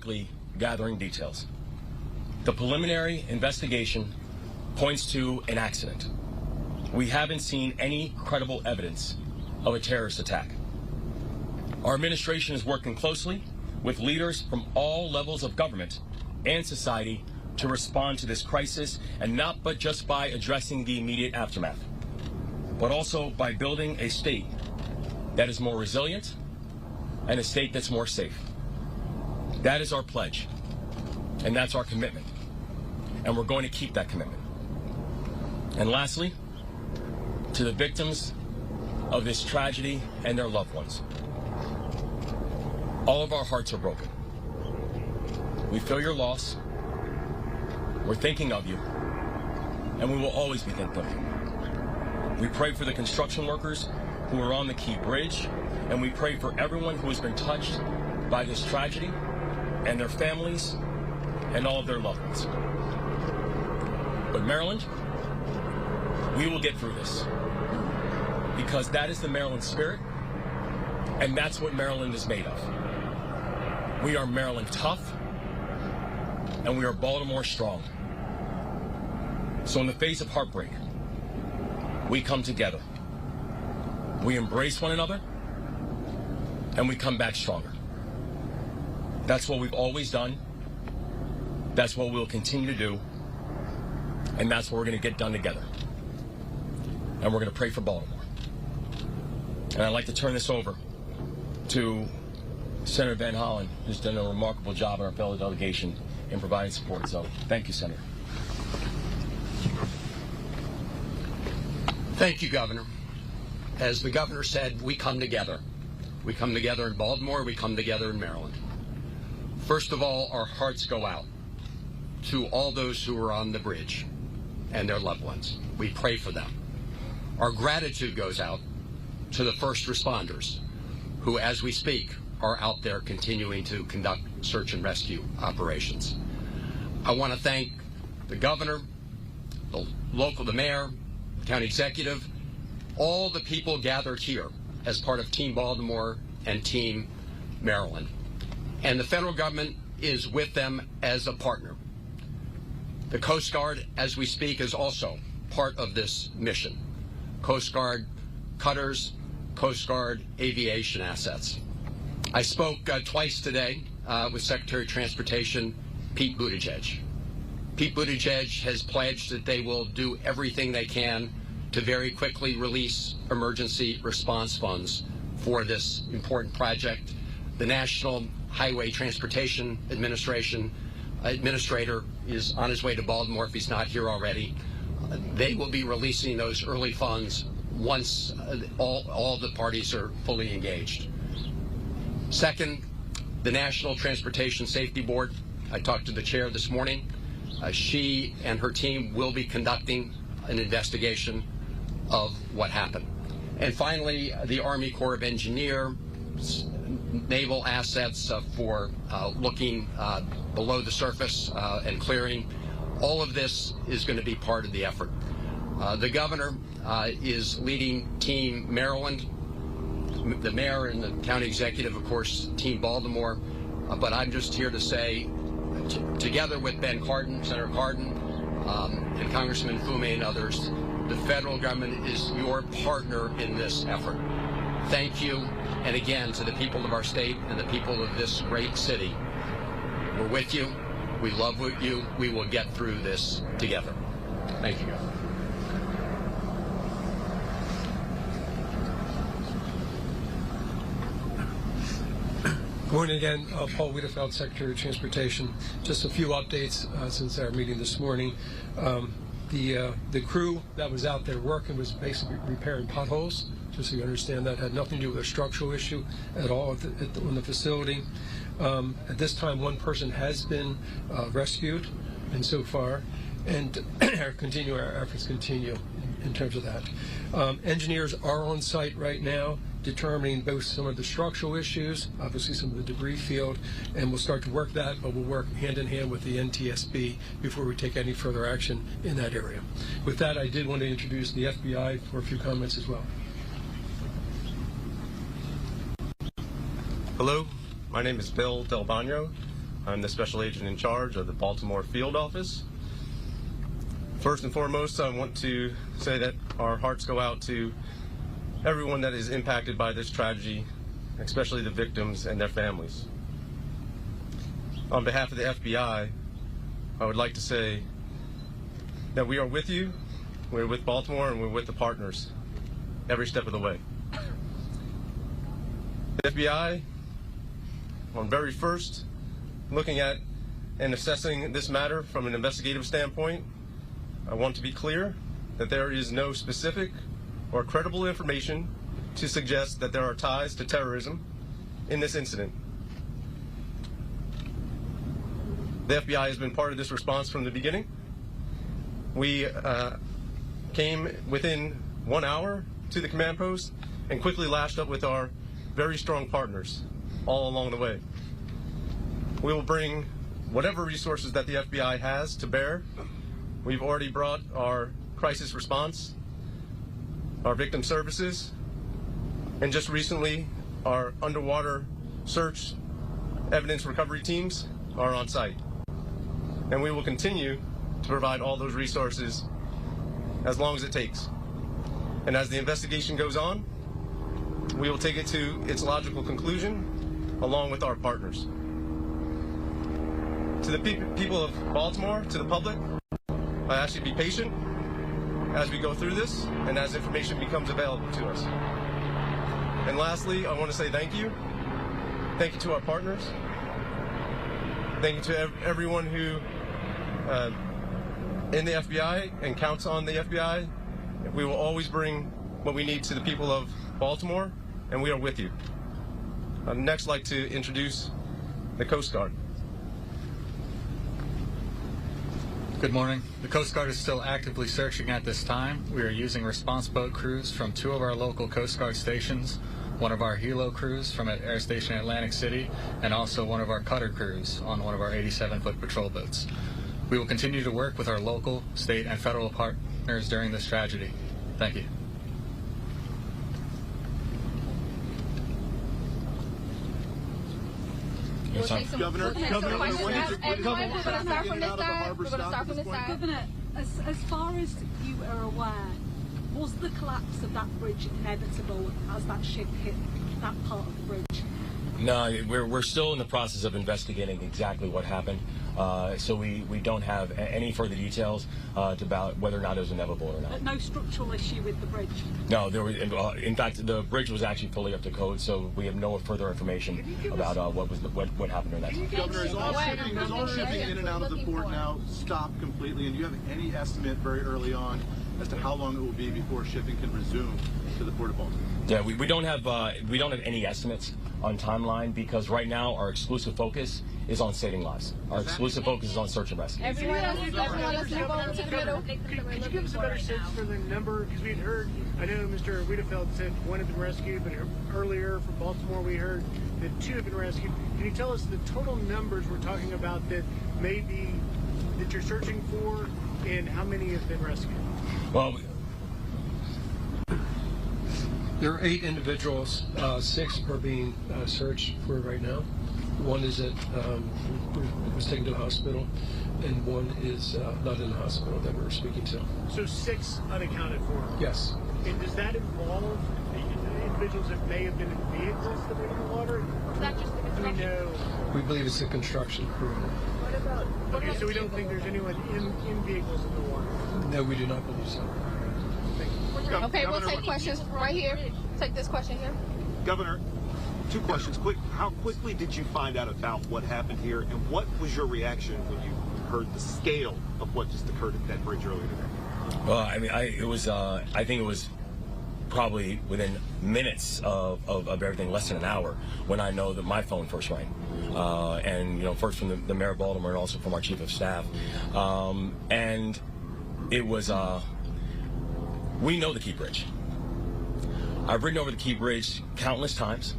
quickly gathering details. The preliminary investigation points to an accident. We haven't seen any credible evidence of a terrorist attack. Our administration is working closely with leaders from all levels of government and society to respond to this crisis, and not but just by addressing the immediate aftermath, but also by building a state that is more resilient and a state that's more safe. That is our pledge, and that's our commitment, and we're going to keep that commitment. And lastly, to the victims of this tragedy and their loved ones, all of our hearts are broken. We feel your loss, we're thinking of you, and we will always be thinking of you. We pray for the construction workers who are on the Key Bridge, and we pray for everyone who has been touched by this tragedy and their families and all of their loved ones. But Maryland, we will get through this, because that is the Maryland spirit, and that's what Maryland is made of. We are Maryland tough, and we are Baltimore strong. So in the face of heartbreak, we come together. We embrace one another, and we come back stronger. That's what we've always done. That's what we'll continue to do. And that's what we're going to get done together. And we're going to pray for Baltimore. And I'd like to turn this over to Senator Van Hollen, who's done a remarkable job in our fellow delegation in providing support. So thank you, Senator. Thank you, Governor. As the Governor said, we come together. We come together in Baltimore, we come together in Maryland. First of all, our hearts go out to all those who are on the bridge and their loved ones. We pray for them. Our gratitude goes out to the first responders who, as we speak, are out there continuing to conduct search and rescue operations. I want to thank the Governor, the Mayor, County Executive, all the people gathered here as part of Team Baltimore and Team Maryland. And the federal government is with them as a partner. The Coast Guard, as we speak, is also part of this mission. Coast Guard cutters, Coast Guard aviation assets. I spoke twice today with Secretary of Transportation Pete Buttigieg. Pete Buttigieg has pledged that they will do everything they can to very quickly release emergency response funds for this important project. The National Highway Transportation Administrator is on his way to Baltimore if he's not here already. They will be releasing those early funds once all the parties are fully engaged. Second, the National Transportation Safety Board. I talked to the chair this morning. She and her team will be conducting an investigation of what happened. And finally, the Army Corps of Engineers, naval assets for looking below the surface and clearing. All of this is going to be part of the effort. The Governor is leading Team Maryland, the Mayor and the County Executive, of course, Team Baltimore. But I'm just here to say, together with Ben Cardin, Senator Cardin, and Congressman Fume and others, the federal government is your partner in this effort. Thank you, and again, to the people of our state and the people of this great city. We're with you. We love you. We will get through this together. Thank you, Governor. Good morning again. Paul Wiedefeld, Secretary of Transportation. Just a few updates since our meeting this morning. The crew that was out there working was basically repairing potholes. Just so you understand, that had nothing to do with a structural issue at all on the facility. At this time, one person has been rescued, and so far, and our efforts continue in terms of that. Engineers are on site right now, determining both some of the structural issues, obviously some of the debris field, and we'll start to work that, but we'll work hand in hand with the NTSB before we take any further action in that area. With that, I did want to introduce the FBI for a few comments as well. Hello, my name is Bill Del Bagno. I'm the special agent in charge of the Baltimore field office. First and foremost, I want to say that our hearts go out to everyone that is impacted by this tragedy, especially the victims and their families. On behalf of the FBI, I would like to say that we are with you, we're with Baltimore, and we're with the partners every step of the way. The FBI, on very first, looking at and assessing this matter from an investigative standpoint, I want to be clear that there is no specific or credible information to suggest that there are ties to terrorism in this incident. The FBI has been part of this response from the beginning. We came within 1 hour to the command post and quickly lashed up with our very strong partners all along the way. We will bring whatever resources that the FBI has to bear. We've already brought our crisis response, our victim services, and just recently our underwater search evidence recovery teams are on site. And we will continue to provide all those resources as long as it takes. And as the investigation goes on, we will take it to its logical conclusion along with our partners. To the people of Baltimore, to the public, I ask you to be patient as we go through this and as information becomes available to us. And lastly, I want to say thank you. Thank you to our partners. Thank you to everyone who in the FBI and counts on the FBI. We will always bring what we need to the people of Baltimore, and we are with you. I'd next like to introduce the Coast Guard. Good morning. The Coast Guard is still actively searching at this time. We are using response boat crews from 2 of our local Coast Guard stations, one of our helo crews from at Air Station Atlantic City, and also one of our cutter crews on one of our 87-foot patrol boats. We will continue to work with our local, state, and federal partners during this tragedy. Thank you. Governor, as far as you are aware, was the collapse of that bridge inevitable as that ship hit that part of the bridge? No, we're still in the process of investigating exactly what happened. So we don't have any further details about whether or not it was inevitable or not. No structural issue with the bridge? No, there was. In fact, the bridge was actually fully up to code, so we have no further information about what happened during that time. Governor, is all shipping in and out of the port now stopped completely? And do you have any estimate very early on as to how long it will be before shipping can resume to the Port of Baltimore? Yeah, we don't have any estimates on timeline because right now our exclusive focus is on saving lives. Our exclusive focus is on search and rescue. Everyone else move over to the middle. Could you give us a better sense for the number? Because we had heard, I know Mr. Wiedefeld said 1 had been rescued, but earlier from Baltimore we heard that 2 have been rescued. Can you tell us the total numbers we're talking about that that you're searching for, and how many have been rescued? Well, There are 8 individuals. 6 are being searched for right now. 1 is was taken to the hospital, and 1 is not in the hospital that we're speaking to. So 6 unaccounted for? Yes. And does that involve individuals that may have been in vehicles that were in the water? Is that just the construction? Do we know? We believe it's a construction crew. Okay, so we don't think there's anyone in vehicles in the water? No, we do not believe so. Okay, we'll take questions right here. Take this question here. Governor, 2 questions. Quick, how quickly did you find out about what happened here, and what was your reaction when you heard the scale of what just occurred at that bridge earlier today? well, I mean, I think it was probably within minutes of everything, less than an hour, when I know that my phone first rang. And, first from the mayor of Baltimore and also from our chief of staff. And it was, we know the Key Bridge. I've ridden over the Key Bridge countless times.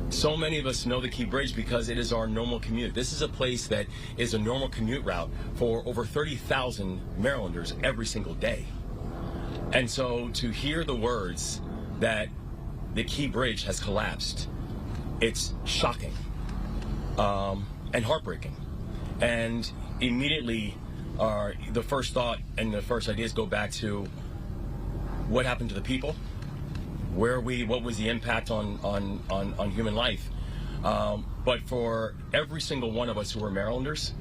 So many of us know the Key Bridge because it is our normal commute. This is a place that is a normal commute route for over 30,000 Marylanders every single day. And so to hear the words that the Key Bridge has collapsed, it's shocking. and heartbreaking. And immediately, the first thought and the first ideas go back to what happened to the people, what was the impact on human life. But for every single one of us who are Marylanders,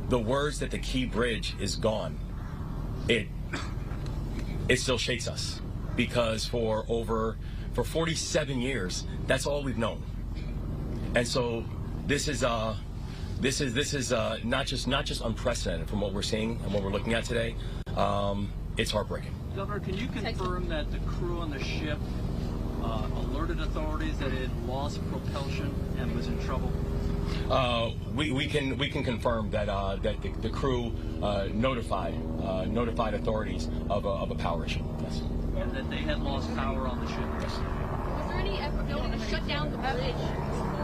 the words that the Key Bridge is gone, it still shakes us, because for 47 years, that's all we've known. And so this is not just unprecedented from what we're seeing and what we're looking at today. It's heartbreaking. Governor, can you confirm that the crew on the ship alerted authorities that it lost propulsion and was in trouble? We can confirm that the crew notified authorities of a power issue. Yes. And that they had lost power on the ship. Yes. Was there any effort to shut down the bridge?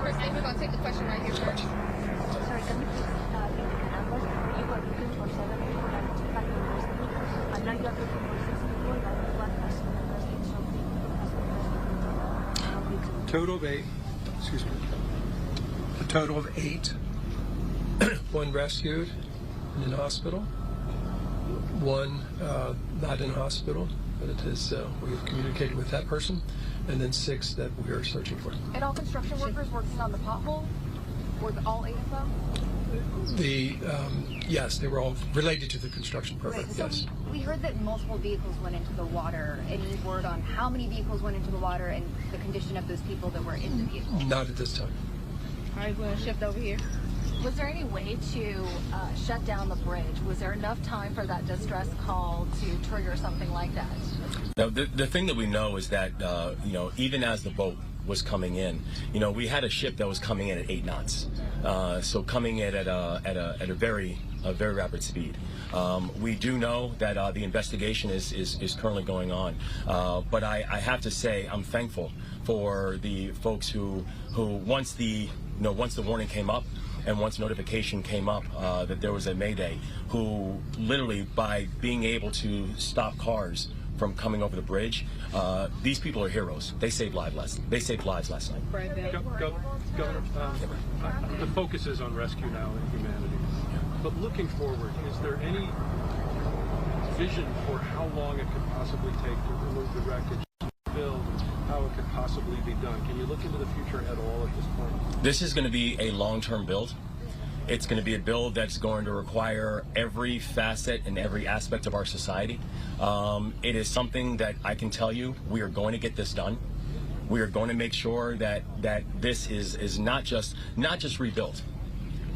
First, we're going to take the question right here first. Sorry, can you please give the numbers? You were looking for 7 people that took the university, and now you are looking for 6 people that one person rescued, so 3 people rescued. Total of 8. Excuse me. A total of 8. 1 rescued and in hospital. 1 not in hospital, but it is we've communicated with that person, and then 6 that we are searching for. And all construction workers working on the pothole? Were all 8 of them? Yes, they were all related to the construction program. Right, so yes. we heard that multiple vehicles went into the water. Any word on how many vehicles went into the water and the condition of those people that were in the vehicle? Not at this time. All right, we're going to shift over here. Was there any way to shut down the bridge? Was there enough time for that distress call to trigger something like that? Now, the thing that we know is that, even as the boat was coming in, we had a ship that was coming in at 8 knots. So coming in at a very rapid speed. We do know that the investigation is currently going on. But I have to say, I'm thankful for the folks who once the warning came up, and once notification came up that there was a mayday, who literally, by being able to stop cars from coming over the bridge, these people are heroes. They saved lives last night. Governor, the focus is on rescue now and humanity. But looking forward, is there any vision for how long it could possibly take to remove the wreckage, build, and how it could possibly be done? Can you look into the future at all at this point? This is going to be a long-term build. It's going to be a build that's going to require every facet and every aspect of our society. It is something that I can tell you we are going to get this done. We are going to make sure that this is not just rebuilt,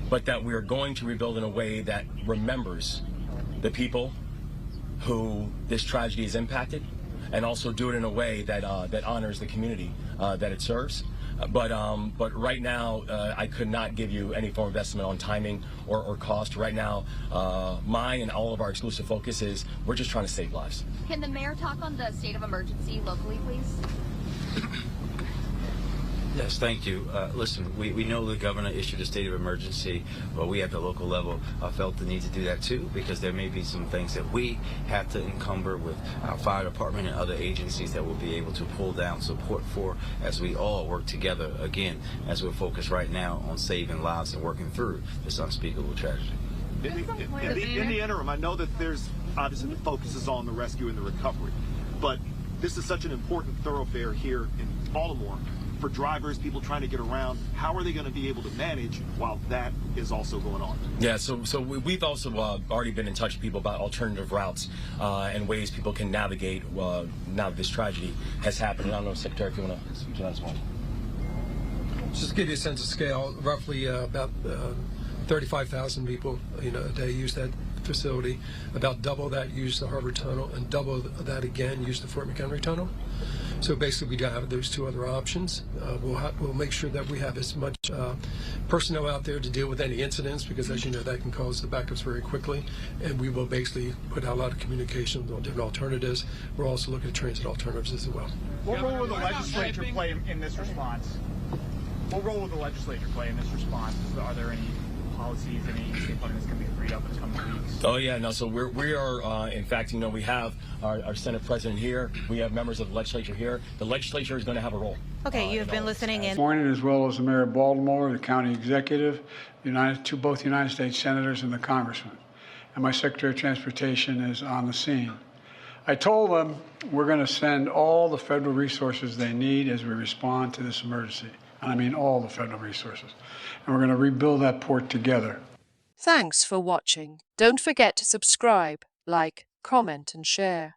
but that we are going to rebuild in a way that remembers the people who this tragedy has impacted, and also do it in a way that honors the community that it serves. But right now, I could not give you any form of estimate on timing or cost. Right now, my and all of our exclusive focus is we're just trying to save lives. Can the mayor talk on the state of emergency locally, please? Yes, thank you. Listen, we know the governor issued a state of emergency, but we at the local level felt the need to do that too, because there may be some things that we have to encumber with our fire department and other agencies that we'll be able to pull down support for as we all work together, again, as we're focused right now on saving lives and working through this unspeakable tragedy. In the interim, I know that there's obviously the focus is on the rescue and the recovery, but this is such an important thoroughfare here in Baltimore. For drivers, people trying to get around, how are they going to be able to manage while that is also going on? Yeah, so we've also already been in touch with people about alternative routes and ways people can navigate now that this tragedy has happened. I don't know, Secretary, if you want to speak to that as well. Just to give you a sense of scale, roughly about 35,000 people a day use that facility. About double that use the Harbor Tunnel, and double that again use the Fort McHenry Tunnel. So basically, we do have those 2 other options. We'll make sure that we have as much personnel out there to deal with any incidents, because as you know, that can cause the backups very quickly. And we will basically put out a lot of communication on different alternatives. We're also looking at transit alternatives as well. What role will the legislature play in this response? What role will the legislature play in this response? Are there any policies, any state funding that's going to be freed up in the coming weeks? Oh yeah, no. So we are in fact, we have our Senate President here. We have members of the legislature here. The legislature is going to have a role. Okay, you have been listening in. This morning, as well as the mayor of Baltimore, the county executive, both United States senators and the congressman. And my Secretary of Transportation is on the scene. I told them we're going to send all the federal resources they need as we respond to this emergency. And I mean all the federal resources. And we're going to rebuild that port together. Thanks for watching. Don't forget to subscribe, like, comment and share.